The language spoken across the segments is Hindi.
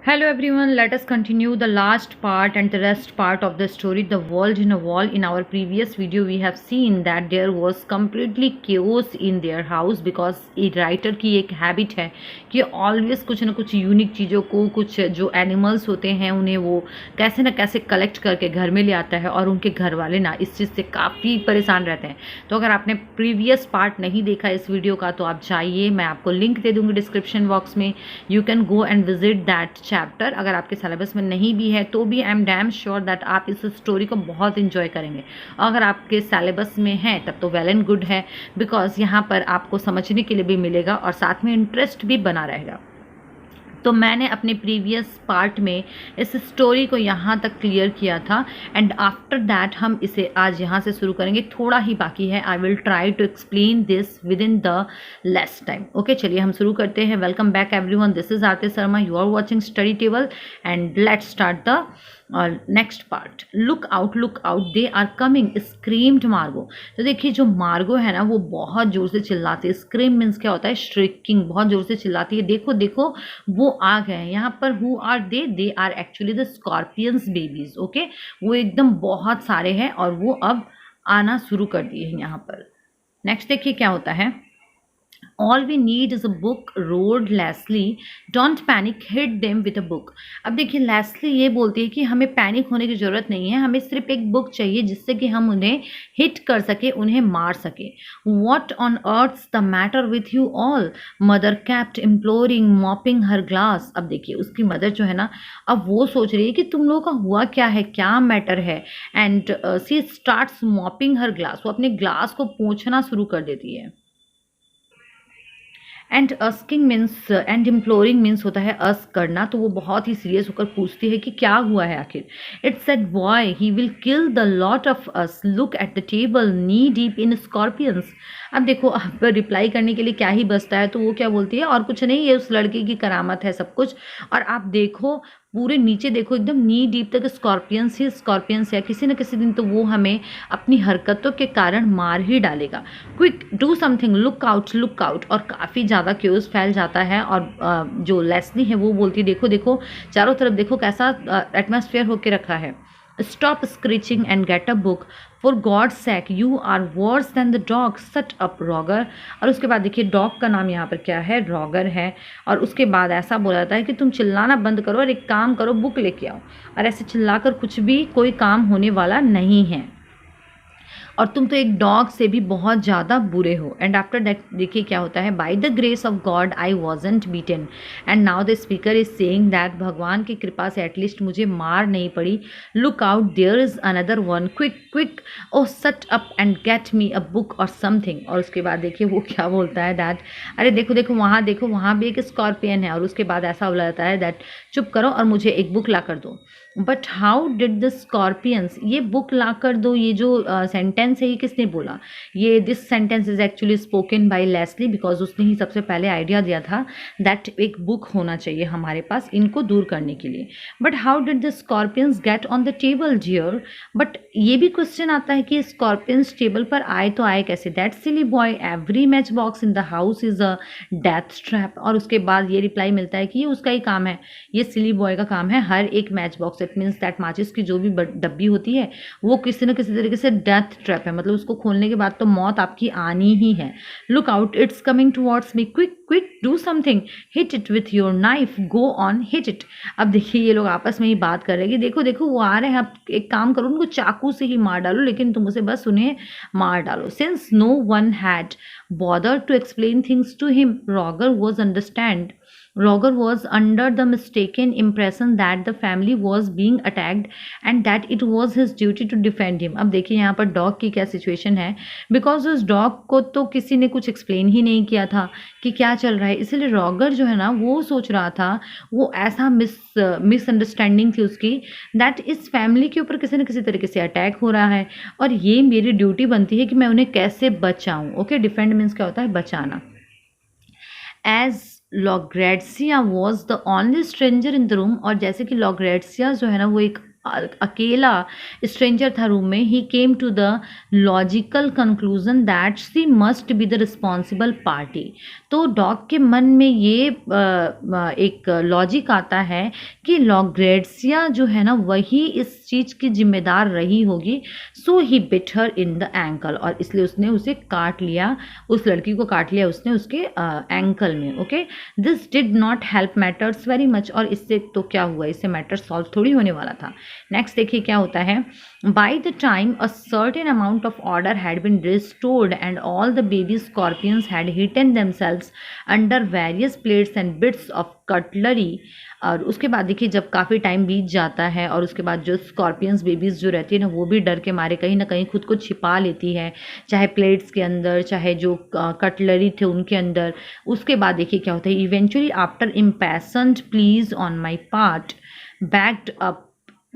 Hello everyone, let us continue the last part and the rest part of the story The World in a Wall. In our previous video we have seen that there was completely chaos in their house because a writer की एक हैबिट है कि ऑलवेज कुछ ना कुछ यूनिक चीज़ों को, कुछ जो एनिमल्स होते हैं उन्हें वो कैसे ना कैसे कलेक्ट करके घर में ले आता है और उनके घर वाले ना इस चीज़ से काफ़ी परेशान रहते हैं। तो अगर आपने प्रीवियस पार्ट नहीं देखा इस वीडियो का तो आप जाइए, मैं आपको लिंक दे दूँगी डिस्क्रिप्शन बॉक्स में। You can go and visit that chapter. अगर आपके सिलेबस में नहीं भी है तो भी I am damn sure that आप इस स्टोरी को बहुत इंजॉय करेंगे। अगर आपके सिलेबस में है तब तो वेल एंड गुड है, बिकॉज यहाँ पर आपको समझने के लिए भी मिलेगा और साथ में इंटरेस्ट भी बना रहेगा। तो मैंने अपने प्रीवियस पार्ट में इस स्टोरी को यहाँ तक क्लियर किया था एंड आफ्टर दैट हम इसे आज यहाँ से शुरू करेंगे। थोड़ा ही बाकी है। I will try to explain this with in the less time. Okay, चलिए हम शुरू करते हैं। Welcome back everyone, this is Aarti Sharma, you are watching study table and let's start the next part. Look out they are coming, screamed Margo. तो देखिए जो मार्गो है ना वो बहुत जोर से चिल्लाती है। स्क्रीम मीन्स क्या होता है? श्रिकिंग, बहुत जोर से चिल्लाती है। देखो देखो वो आ गए हैं यहाँ पर। Who are they are actually the scorpions babies. Okay, वो एकदम बहुत सारे हैं और वो अब आना शुरू कर दिए हैं यहाँ पर। नेक्स्ट देखिए क्या होता है। All we need is a book, roared Leslie. Don't panic, hit them with a book. अब देखिए लेस्ली ये बोलती है कि हमें पैनिक होने की ज़रूरत नहीं है, हमें सिर्फ एक बुक चाहिए जिससे कि हम उन्हें हिट कर सके, उन्हें मार सके। What on earth's the matter with you all? Mother kept imploring, mopping her glass. अब देखिए उसकी मदर जो है ना, अब वो सोच रही है कि तुम लोगों का हुआ क्या है, क्या मैटर है। And she starts mopping her glass, वो अपने ग्लास को पोंछना शुरू कर देती है। And asking means and imploring means होता है अस्क करना। तो वो बहुत ही सीरियस होकर पूछती है कि क्या हुआ है आखिर। It's that boy, he will kill the lot of us, look at the table knee deep in scorpions. अब देखो अब रिप्लाई करने के लिए क्या ही बचता है, तो वो क्या बोलती है, और कुछ नहीं, ये उस लड़के की करामत है सब कुछ। और आप देखो पूरे नीचे देखो एकदम नी डीप तक स्कॉर्पियंस ही स्कॉर्पियंस है। किसी न किसी दिन तो वो हमें अपनी हरकतों के कारण मार ही डालेगा। Quick do something, look out. और काफ़ी ज़्यादा क्यूज फैल जाता है और जो लेस्ली है वो बोलती है देखो देखो चारों तरफ देखो कैसा एटमॉस्फेयर होके रखा है। Stop screeching and get a book, for God sake you are worse than the dog, shut up Roger. और उसके बाद देखिए डॉग का नाम यहाँ पर क्या है, रॉगर है। और उसके बाद ऐसा बोला जाता है कि तुम चिल्लाना बंद करो और एक काम करो, बुक लेके आओ। और ऐसे चिल्लाकर कुछ भी कोई काम होने वाला नहीं है और तुम तो एक डॉग से भी बहुत ज़्यादा बुरे हो। एंड आफ्टर दैट देखिए क्या होता है। By the grace of God I wasn't beaten and now the speaker is saying that, भगवान की कृपा से एटलीस्ट मुझे मार नहीं पड़ी। Look out, there is another one, quick oh shut up and get me a book or something. और उसके बाद देखिए वो क्या बोलता है दैट, अरे देखो देखो वहाँ भी एक स्कॉर्पियन है। और उसके बाद ऐसा बोला जाता है दैट, चुप करो और मुझे एक बुक ला कर दो। But how did the scorpions, ये बुक ला कर दो, ये जो सेंटेंस है ये किसने बोला? ये this sentence is actually spoken by Leslie, because उसने ही सबसे पहले आइडिया दिया था दैट एक बुक होना चाहिए हमारे पास इनको दूर करने के लिए। But how did the scorpions get on the table dear? But ये भी क्वेश्चन आता है कि स्कॉर्पियंस टेबल पर आए तो आए कैसे? That silly boy, every match box in the house is a death trap. और उसके बाद ये रिप्लाई मिलता है कि ये उसका ही काम है, ये सिली बॉय का काम है। हर एक match box, it means that माचिस की जो भी डब्बी होती है वो किसी न किसी तरीके से डेथ ट्रैप है, मतलब उसको खोलने के बाद तो मौत आपकी आनी ही है। Look out, it's coming towards me, quick do something, hit it with your knife, go on hit it. अब देखिए ये लोग आपस में ही बात कर रहे हैं कि देखो देखो वो आ रहे हैं, आप एक काम करो उनको चाकू से ही मार डालो, लेकिन तुम उसे बस उन्हें मार डालो। Since no one had bother to explain things to him, Roger was under the mistaken impression that the family was being attacked and that it was his duty to defend him. अब देखिए यहाँ पर डॉग की क्या सिचुएशन है, बिकॉज उस डॉग को तो किसी ने कुछ एक्सप्लेन ही नहीं किया था कि क्या चल रहा है, इसलिए रॉगर जो है ना वो सोच रहा था, वो ऐसा मिसअंडरस्टैंडिंग थी उसकी दैट इस फैमिली के ऊपर किसी न किसी तरीके से अटैक हो रहा है और ये मेरी ड्यूटी बनती है कि मैं उन्हें कैसे बचाऊँ। ओके, डिफेंड मीन्स क्या होता है? बचाना। As Lugaretzia was the only stranger in the room, और जैसे कि लॉग्रेट्सिया जो है ना वो एक अकेला स्ट्रेंजर था रूम में, he came to the logical conclusion that she must be the responsible party. तो डॉग के मन में ये एक लॉजिक आता है कि लॉग्रेड्सिया जो है ना वही इस चीज़ की जिम्मेदार रही होगी। So he bit her in the ankle, और इसलिए उसने उसे काट लिया, उस लड़की को काट लिया उसने उसके एंकल में। Okay, this did not help matters very much, और इससे तो क्या हुआ, इससे मैटर सॉल्व थोड़ी होने वाला था। नेक्स्ट देखिए क्या होता है। By the time a certain amount of order had been restored and all the baby scorpions had hidden themselves under various plates and bits of cutlery. और उसके बाद देखिए जब काफ़ी टाइम बीत जाता है और उसके बाद जो स्कॉर्पियंस बेबीज़ जो रहती है ना वो भी डर के मारे कहीं ना कहीं खुद को छिपा लेती है, चाहे प्लेट्स के अंदर चाहे जो कटलरी थे उनके अंदर। उसके बाद देखिए क्या होता है। Eventually after impatient pleas on my part, backed up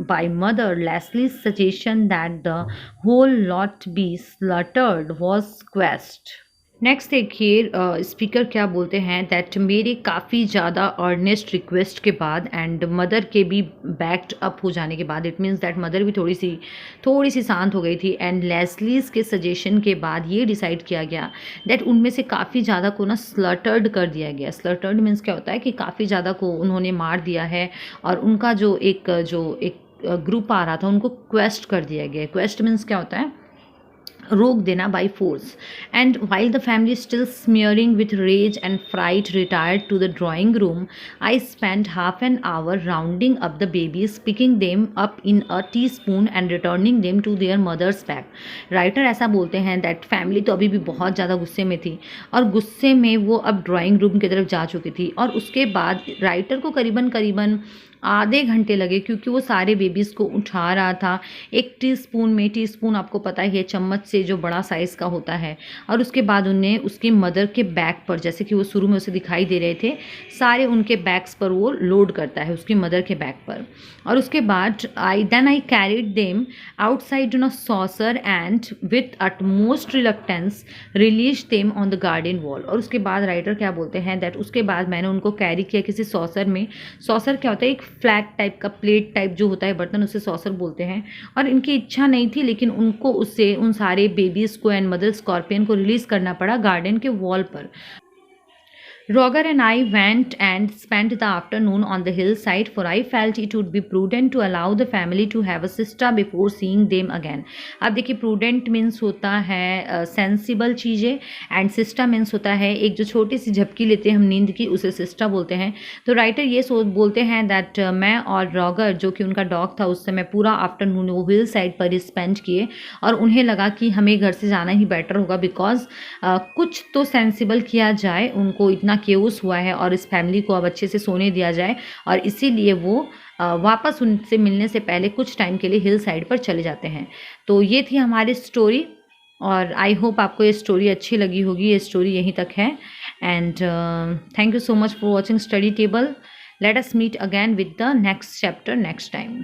by Mother Leslie's suggestion that the whole lot be slaughtered was quashed। Next देखिए स्पीकर क्या बोलते हैं, दैट मेरे काफ़ी ज़्यादा अर्नेस्ट रिक्वेस्ट के बाद एंड मदर के भी बैक्ड अप हो जाने के बाद, इट मीन्स दैट मदर भी थोड़ी सी शांत हो गई थी, एंड लेस्लीज के सजेशन के बाद ये डिसाइड किया गया दैट उनमें से काफ़ी ज़्यादा को ना स्लटर्ड कर दिया गया। स्लटर्ड मीन्स क्या होता है कि काफ़ी ज़्यादा को उन्होंने मार दिया है, और उनका जो एक ग्रुप आ रहा था उनको क्वेस्ट कर दिया गया। क्वेस्ट मीन्स क्या होता है, रोक देना by force. And while the family still smearing with rage and fright retired to the drawing room, I spend half an hour rounding up the babies, picking them up in a teaspoon and returning them to their mothers back. Writer ऐसा बोलते हैं दैट फैमिली तो अभी भी बहुत ज़्यादा गुस्से में थी, और गुस्से में वो अब ड्राइंग रूम की तरफ जा चुकी थी, और उसके बाद राइटर को करीबन आधे घंटे लगे क्योंकि वो सारे बेबीज़ को उठा रहा था एक टीस्पून में। टीस्पून आपको पता ही है चम्मच से जो बड़ा साइज़ का होता है। और उसके बाद उन्हें उसकी मदर के बैक पर, जैसे कि वो शुरू में उसे दिखाई दे रहे थे, सारे उनके बैग्स पर वो लोड करता है उसकी मदर के बैक पर। और उसके बाद I carried them outside on a saucer and with utmost reluctance release them on the garden wall. और उसके बाद राइटर क्या बोलते हैं दैट उसके बाद मैंने उनको कैरी किया किसी सॉसर में। सॉसर क्या होता है, एक फ्लैट टाइप का प्लेट टाइप जो होता है बर्तन, उसे सॉसर बोलते हैं। और इनकी इच्छा नहीं थी लेकिन उनको उससे उन सारे बेबीज़ को एंड मदर स्कॉर्पियन को रिलीज़ करना पड़ा गार्डन के वॉल पर। Roger and I went and spent the afternoon on the hillside, for I felt it would be prudent to allow the family to have a siesta before seeing them again। अब देखिए prudent means होता है सेंसिबल चीज़ें, एंड सिस्टा मीन्स होता है एक जो छोटी सी झपकी लेते हैं हम नींद की, उसे सिस्टा बोलते हैं। तो राइटर ये बोलते हैं दैट मैं और रॉगर जो कि उनका डॉग था उस समय पूरा आफ्टरनून वो हिल साइड पर ही स्पेंड किए, और उन्हें लगा कि हमें घर से जाना ही बेटर होगा, बिकॉज कुछ तो सेंसिबल किया जाए, उनको इतना केओस हुआ है और इस फैमिली को अब अच्छे से सोने दिया जाए, और इसीलिए वो वापस उनसे मिलने से पहले कुछ टाइम के लिए हिल साइड पर चले जाते हैं। तो ये थी हमारी स्टोरी, और आई होप आपको ये स्टोरी अच्छी लगी होगी। ये स्टोरी यहीं तक है, and thank you so much for watching study table. Let us meet again with the next chapter next time.